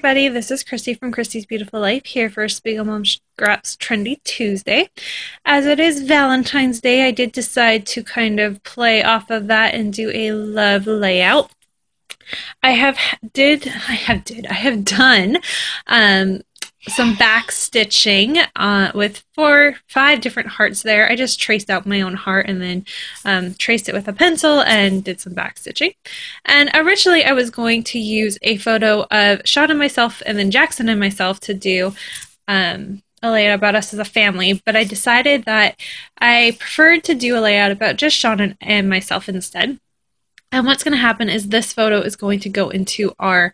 everybody, this is Christy from Christy's Beautiful Life here for Spiegel Mom Scraps Trendy Tuesday. As it is Valentine's Day, I did decide to kind of play off of that and do a love layout. I have done some back stitching with 5 different hearts there. I just traced out my own heart and then traced it with a pencil and did some back stitching. And originally I was going to use a photo of Sean and myself and then Jackson and myself to do a layout about us as a family, but I decided that I preferred to do a layout about just Sean and myself instead. And what's going to happen is this photo is going to go into our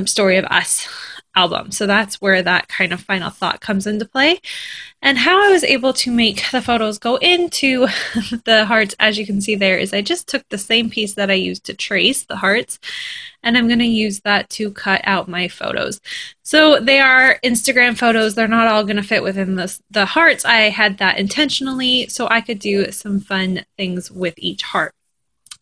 Story of Us album. So that's where that kind of final thought comes into play. And how I was able to make the photos go into the hearts, as you can see there, is I just took the same piece that I used to trace the hearts, and I'm going to use that to cut out my photos. So they are Instagram photos. They're not all going to fit within the hearts. I had that intentionally so I could do some fun things with each heart.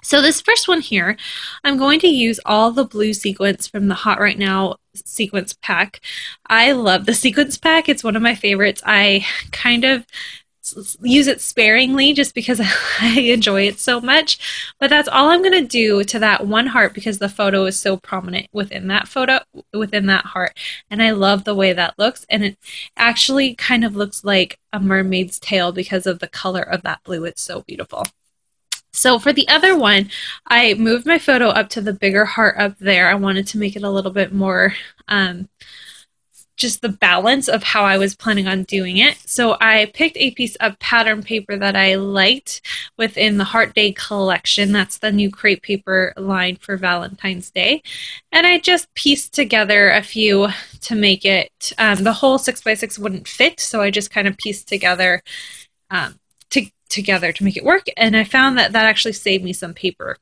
So this first one here, I'm going to use all the blue sequins from the Hot Right Now sequence pack. I love the sequence pack. It's one of my favorites. I kind of use it sparingly just because I enjoy it so much. But that's all I'm going to do to that one heart because the photo is so prominent within that heart. And I love the way that looks. And it actually kind of looks like a mermaid's tail because of the color of that blue. It's so beautiful. So for the other one, I moved my photo up to the bigger heart up there. I wanted to make it a little bit more just the balance of how I was planning on doing it. So I picked a piece of pattern paper that I liked within the Heart Day collection. That's the new crepe paper line for Valentine's Day. And I just pieced together a few to make it, the whole 6x6 wouldn't fit, so I just kind of pieced together together to make it work, and I found that actually saved me some paper.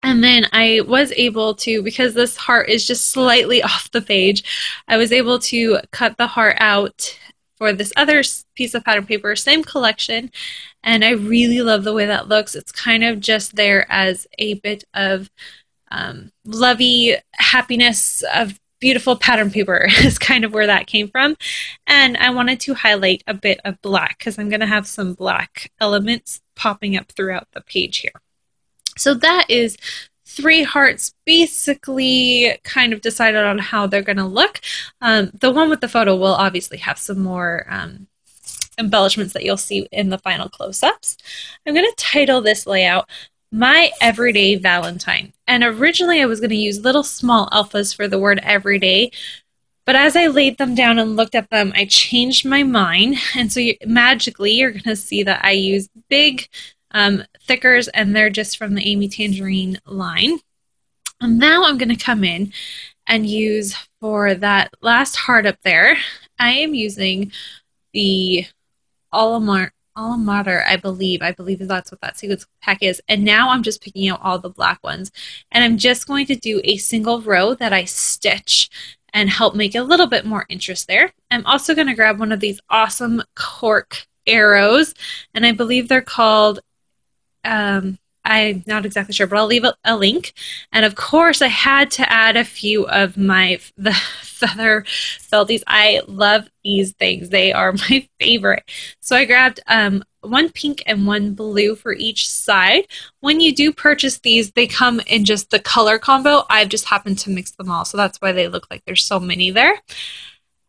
And then I was able to, because this heart is just slightly off the page, I was able to cut the heart out for this other piece of pattern paper, same collection, and I really love the way that looks. It's kind of just there as a bit of lovey happiness of beautiful pattern paper is kind of where that came from. And I wanted to highlight a bit of black because I'm going to have some black elements popping up throughout the page here. So that is 3 hearts basically kind of decided on how they're going to look. The one with the photo will obviously have some more embellishments that you'll see in the final close-ups. I'm going to title this layout My Everyday Valentine. And originally I was going to use little small alphas for the word everyday, but as I laid them down and looked at them, I changed my mind. And so magically you're going to see that I used big thickers, and they're just from the Amy Tangerine line. And now I'm going to come in and use for that last heart up there, I am using the Mater, I believe that's what that sequence pack is. And now I'm just picking out all the black ones. And I'm just going to do a single row that I stitch and help make a little bit more interest there. I'm also going to grab one of these awesome cork arrows, and I believe they're called, I'm not exactly sure, but I'll leave a link. And of course I had to add a few of the feather felties. I love these things. They are my favorite. So I grabbed one pink and one blue for each side. When you do purchase these, they come in just the color combo. I've just happened to mix them all, so that's why they look like there's so many there.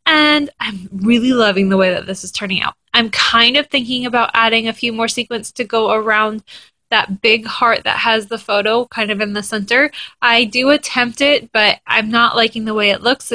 And I'm really loving the way that this is turning out. I'm kind of thinking about adding a few more sequins to go around that big heart that has the photo kind of in the center. I do attempt it, but I'm not liking the way it looks.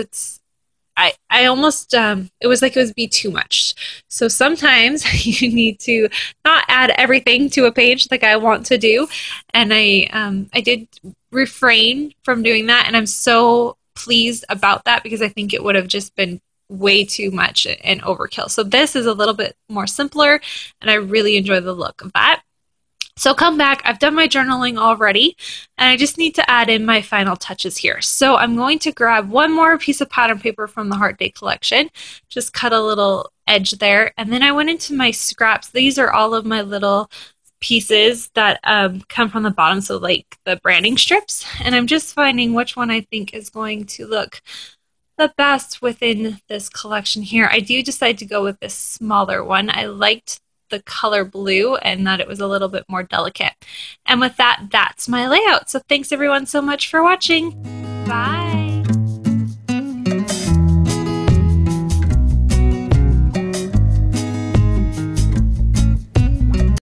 I almost, it was like it would be too much. So sometimes you need to not add everything to a page like I want to do. And I did refrain from doing that. And I'm so pleased about that because I think it would have just been way too much and overkill. So this is a little bit more simpler, and I really enjoy the look of that. So come back, I've done my journaling already, and I just need to add in my final touches here. So I'm going to grab one more piece of pattern paper from the Heart Day collection, just cut a little edge there, and then I went into my scraps. These are all of my little pieces that come from the bottom, so like the branding strips, and I'm just finding which one I think is going to look the best within this collection here. I do decide to go with this smaller one. I liked the color blue and that it was a little bit more delicate. And with that, that's my layout. So thanks everyone so much for watching. Bye.